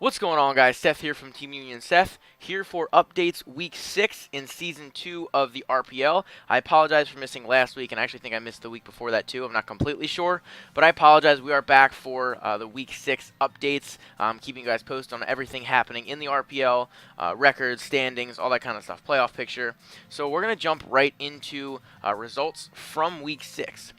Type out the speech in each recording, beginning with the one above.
What's going on, guys? Seth here from Team Union Seth, here for updates week 6 in season 2 of the RPL. I apologize for missing last week, and I actually think I missed the week before that too. I'm not completely sure, but I apologize. We are back for the week 6 updates, keeping you guys posted on everything happening in the RPL, records, standings, all that kind of stuff, playoff picture. So we're going to jump right into results from week 6.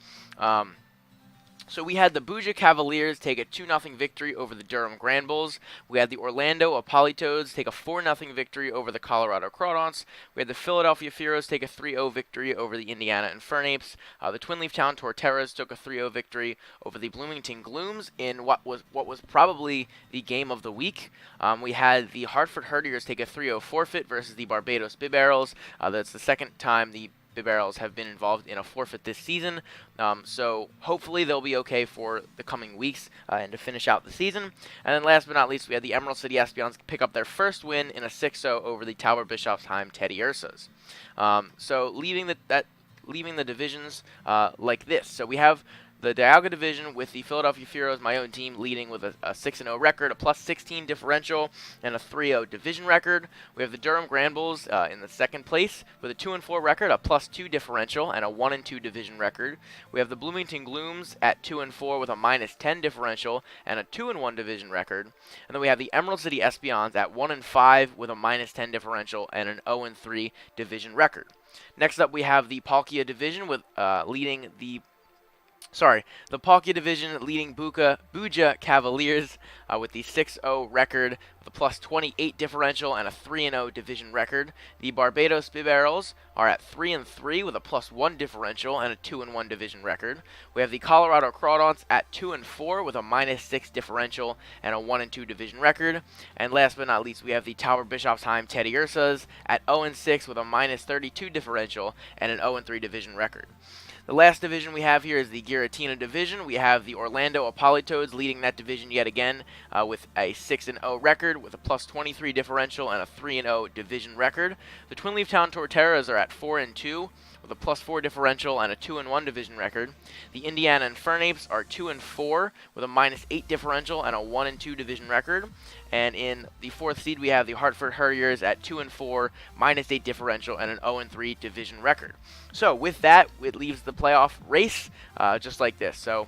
So we had the Buja Cavaliers take a 2-0 victory over the Durham Grand Bulls. We had the Orlando Apolitoads take a 4-0 victory over the Colorado Crawdons. We had the Philadelphia Furos take a 3-0 victory over the Indiana Infernapes. The Twin Leaf Town Torteras took a 3-0 victory over the Bloomington Glooms in what was probably the game of the week. We had the Hartford Hurriers take a 3-0 forfeit versus the Barbados Bib Arrows. That's the second time the Bib Arrows have been involved in a forfeit this season, so hopefully they'll be okay for the coming weeks and to finish out the season. And then last but not least, we had the Emerald City Espions pick up their first win in a 6-0 over the Tower Bischofsheim Teddy Ursas. So leaving the divisions like this. So we have the Dialga division with the Philadelphia Furos, my own team, leading with a 6-0 record, a +16 differential, and a 3-0 division record. We have the Durham Grand Bulls in the second place with a 2-4 record, a +2 differential, and a 1-2 division record. We have the Bloomington Glooms at 2-4 with a -10 differential and a 2-1 division record. And then we have the Emerald City Espions at 1-5 with a -10 differential and an 0-3 division record. Next up, we have the Palkia division with the Palkia division leading Buja Cavaliers with the 6-0 record with a +28 differential and a 3-0 division record. The Barbados Bib Arrows are at 3-3 with a +1 differential and a 2-1 division record. We have the Colorado Crawdons at 2-4 with a -6 differential and a 1-2 division record. And last but not least, we have the Tower Bischofsheim Teddy Ursas at 0-6 with a -32 differential and an 0-3 division record. The last division we have here is the Giratina division. We have the Orlando Apolitoads leading that division yet again with a 6-0 record with a +23 differential and a 3-0 division record. The Twin Leaf Town Torteras are at 4-2 with a +4 differential and a 2-1 division record. The Indiana Infernapes are 2-4 with a -8 differential and a 1-2 division record. And in the 4th seed, we have the Hartford Hurriers at 2-4, -8 differential, and an 0-3 division record. So with that, it leaves the playoff race just like this. So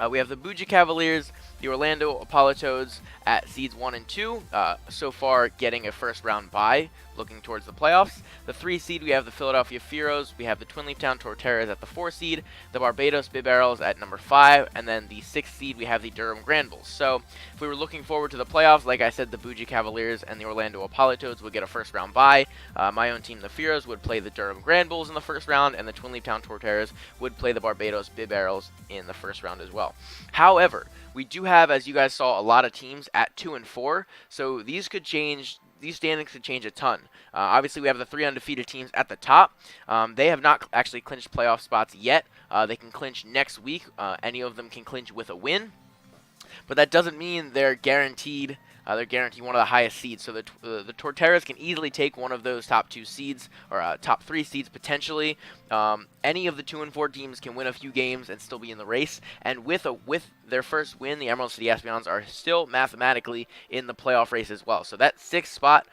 we have the Buja Cavaliers, the Orlando Apolitoads at seeds 1 and 2, so far getting a first round bye, looking towards the playoffs. The 3 seed, we have the Philadelphia Furos, we have the Twin Leaf Town Torteras at the 4 seed, the Barbados Bib Arrows at number 5, and then the 6th seed, we have the Durham Grand Bulls. So if we were looking forward to the playoffs, like I said, the Buja Cavaliers and the Orlando Apolitoads would get a first round bye. My own team, the Furos, would play the Durham Grand Bulls in the first round, and the Twin Leaf Town Torteras would play the Barbados Bib Arrows in the first round as well. However, we do have, as you guys saw, a lot of teams at 2-4, so these could change. These standings could change a ton. Obviously, we have the 3 undefeated teams at the top. They have not actually clinched playoff spots yet. They can clinch next week. Any of them can clinch with a win, but that doesn't mean they're guaranteed. They're guaranteed one of the highest seeds. So the Torteras can easily take one of those top 2 seeds, or top 3 seeds potentially. Any of the 2-4 teams can win a few games and still be in the race. And with their first win, the Emerald City Espions are still mathematically in the playoff race as well. So that 6th spot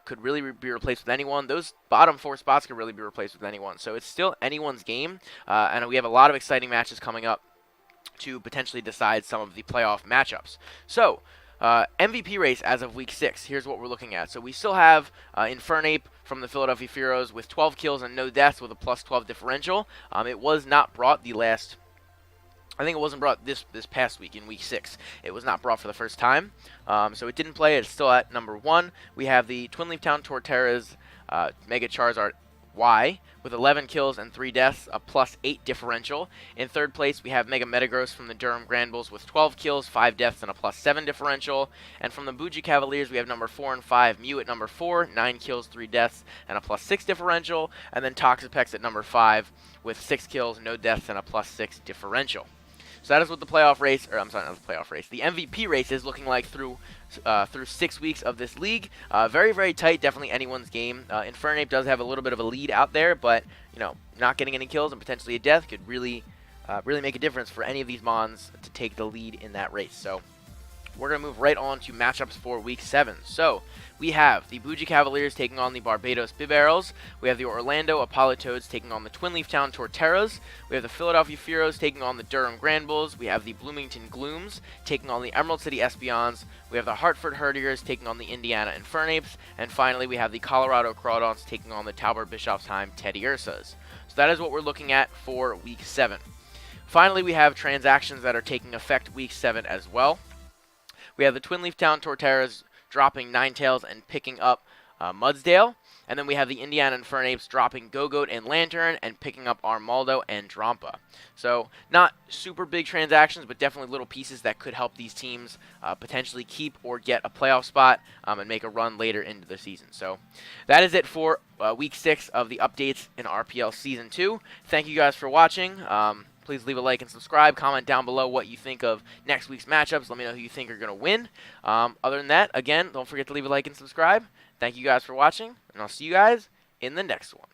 could really be replaced with anyone. Those bottom 4 spots could really be replaced with anyone. So it's still anyone's game. And we have a lot of exciting matches coming up to potentially decide some of the playoff matchups. So MVP race as of week 6. Here's what we're looking at. So we still have Infernape from the Philadelphia Furos with 12 kills and no deaths with a +12 differential. It was not brought I think it wasn't brought this past week in week 6. It was not brought for the first time. So it didn't play. It's still at number 1. We have the Twin Leaf Town Torteras Mega Charizard Y with 11 kills and 3 deaths, a +8 differential. In 3rd place, we have Mega Metagross from the Durham Grand Bulls with 12 kills, 5 deaths, and a +7 differential. And from the Buja Cavaliers, we have number 4 and 5, Mew at number 4, 9 kills, 3 deaths, and a +6 differential. And then Toxapex at number 5 with 6 kills, no deaths, and a +6 differential. So that is what the playoff race, or I'm sorry, not the playoff race, the MVP race is looking like through 6 weeks of this league. Very, very tight, definitely anyone's game. Infernape does have a little bit of a lead out there, but not getting any kills and potentially a death could really make a difference for any of these mons to take the lead in that race. So we're going to move right on to matchups for Week 7. So, we have the Bougie Cavaliers taking on the Barbados Bibarels. We have the Orlando Apollo Toads taking on the Twin Leaf Town Torteras. We have the Philadelphia Furos taking on the Durham Grand Bulls. We have the Bloomington Glooms taking on the Emerald City Espions. We have the Hartford Herdiers taking on the Indiana Infernapes. And finally, we have the Colorado Crawdons taking on the Talbot Bischofsheim Teddy Ursas. So that is what we're looking at for Week 7. Finally, we have transactions that are taking effect Week 7 as well. We have the Twin Leaf Town Torteras dropping Ninetails and picking up Mudsdale. And then we have the Indiana Infernapes dropping Go-Goat and Lantern and picking up Armaldo and Drampa. So not super big transactions, but definitely little pieces that could help these teams potentially keep or get a playoff spot and make a run later into the season. So that is it for Week 6 of the updates in RPL Season 2. Thank you guys for watching. Please leave a like and subscribe. Comment down below what you think of next week's matchups. Let me know who you think are going to win. Other than that, again, don't forget to leave a like and subscribe. Thank you guys for watching, and I'll see you guys in the next one.